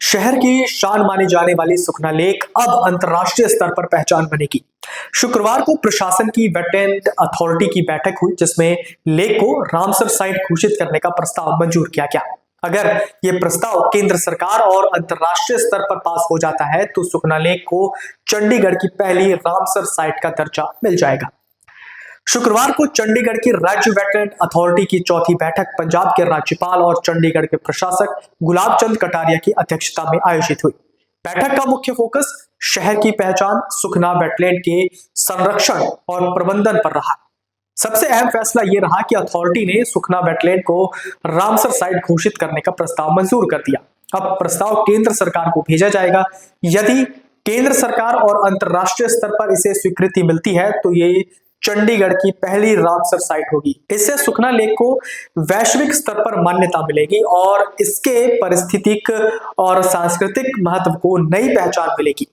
शहर की शान मानी जाने वाली सुखना लेक अब अंतर्राष्ट्रीय स्तर पर पहचान बनेगी। शुक्रवार को प्रशासन की वेटलैंड अथॉरिटी की बैठक हुई, जिसमें लेक को रामसर साइट घोषित करने का प्रस्ताव मंजूर किया गया। अगर यह प्रस्ताव केंद्र सरकार और अंतर्राष्ट्रीय स्तर पर पास हो जाता है तो सुखना लेक को चंडीगढ़ की पहली रामसर साइट का दर्जा मिल जाएगा। शुक्रवार को चंडीगढ़ की राज्य वेटलैंड अथॉरिटी की चौथी बैठक पंजाब के राज्यपाल और चंडीगढ़ के प्रशासक गुलाब चंद कटारिया की अध्यक्षता में आयोजित हुई। बैठक का मुख्य फोकस शहर की पहचान, सुखना वेटलैंड के संरक्षण और प्रबंधन पर रहा। सबसे अहम फैसला यह रहा कि अथॉरिटी ने सुखना वेटलैंड को रामसर साइट घोषित करने का प्रस्ताव मंजूर कर दिया। अब प्रस्ताव केंद्र सरकार को भेजा जाएगा। यदि केंद्र सरकार और अंतर्राष्ट्रीय स्तर पर इसे स्वीकृति मिलती है तो ये चंडीगढ़ की पहली रामसर साइट होगी। इससे सुखना लेक को वैश्विक स्तर पर मान्यता मिलेगी और इसके पारिस्थितिक और सांस्कृतिक महत्व को नई पहचान मिलेगी।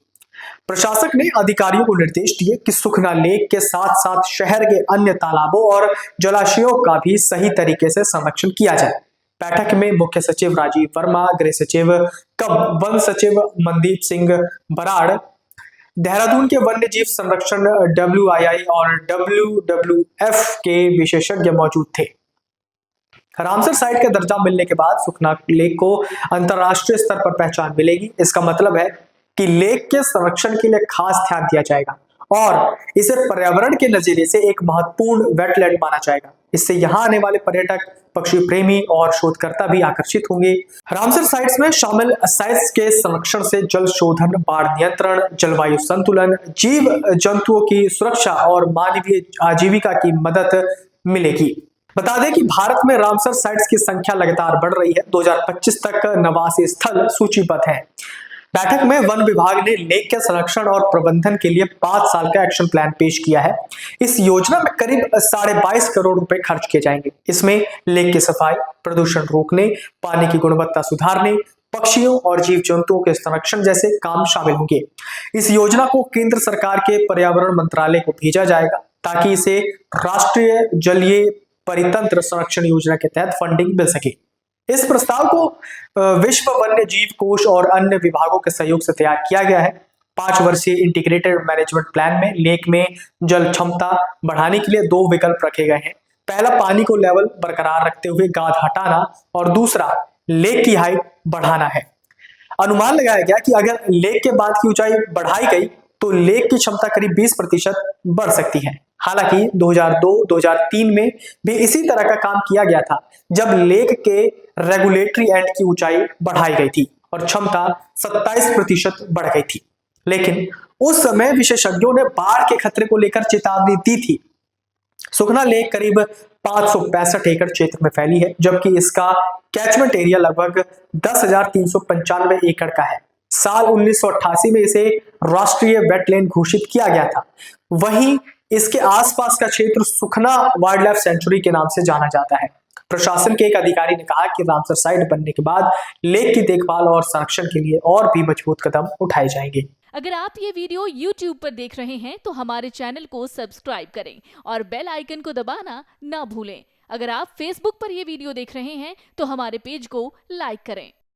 प्रशासक ने अधिकारियों को निर्देश दिए कि सुखना लेक के साथ साथ शहर के अन्य तालाबों और जलाशयों का भी सही तरीके से संरक्षण किया जाए। बैठक में मुख्य सचिव राजीव वर्मा, गृह सचिव कम वन सचिव मनदीप सिंह बराड़, देहरादून के वन्य जीव संरक्षण WII और WWF के विशेषज्ञ मौजूद थे। रामसर साइट का दर्जा मिलने के बाद सुखना लेक को अंतर्राष्ट्रीय स्तर पर पहचान मिलेगी। इसका मतलब है कि लेक के संरक्षण के लिए खास ध्यान दिया जाएगा और इसे पर्यावरण के नजरिए से एक महत्वपूर्ण वेटलैंड माना जाएगा। इससे यहाँ आने वाले पर्यटक, पक्षी प्रेमी और शोधकर्ता भी आकर्षित होंगे। रामसर साइट्स में शामिल साइट्स के संरक्षण से जल शोधन, बाढ़ नियंत्रण, जलवायु संतुलन, जीव जंतुओं की सुरक्षा और मानवीय आजीविका की मदद मिलेगी। बता दें कि भारत में रामसर साइट्स की संख्या लगातार बढ़ रही है। 2025 तक 89 स्थल सूचीबद्ध हैं। बैठक में वन विभाग ने लेक के संरक्षण और प्रबंधन के लिए 5 साल का एक्शन प्लान पेश किया है। इस योजना में करीब 22.5 करोड़ रुपए खर्च किए जाएंगे। इसमें लेक की सफाई, प्रदूषण रोकने, पानी की गुणवत्ता सुधारने, पक्षियों और जीव जंतुओं के संरक्षण जैसे काम शामिल होंगे। इस योजना को केंद्र सरकार के पर्यावरण मंत्रालय को भेजा जाएगा ताकि इसे राष्ट्रीय जलीय परितंत्र संरक्षण योजना के तहत फंडिंग मिल सके। इस प्रस्ताव को विश्व वन्य जीव कोष और अन्य विभागों के सहयोग से तैयार किया गया है। 5 वर्षीय इंटीग्रेटेड मैनेजमेंट प्लान में लेक में जल क्षमता बढ़ाने के लिए 2 विकल्प रखे गए हैं। पहला, पानी को लेवल बरकरार रखते हुए गाद हटाना और दूसरा, लेक की हाइट बढ़ाना है। अनुमान लगाया गया कि अगर लेक के बांध की ऊंचाई बढ़ाई गई तो लेक की क्षमता करीब 20% बढ़ सकती है। हालांकि 2002-2003 में भी इसी तरह का काम किया गया था, जब लेक के रेगुलेटरी एंड की ऊंचाई बढ़ाई गई थी और क्षमता 27% बढ़ गई थी। लेकिन उस समय विशेषज्ञों ने बाढ़ के खतरे को लेकर चेतावनी दी थी। सुखना लेक करीब 565 एकड़ क्षेत्र में फैली है, जबकि इसका कैचमेंट एरिया लगभग 10,395 एकड़ का है। साल 1988 में इसे राष्ट्रीय वेटलैंड घोषित किया गया था। वहीं इसके आसपास का क्षेत्र सुखना वाइल्ड लाइफ सेंचुरी के नाम से जाना जाता है। प्रशासन के एक अधिकारी ने कहा कि रामसर साइट बनने के बाद लेक की देखभाल और संरक्षण के लिए और भी मजबूत कदम उठाए जाएंगे। अगर आप ये वीडियो YouTube पर देख रहे हैं तो हमारे चैनल को सब्सक्राइब करें और बेल आइकन को दबाना ना भूलें। अगर आप Facebook पर ये वीडियो देख रहे हैं तो हमारे पेज को लाइक करें।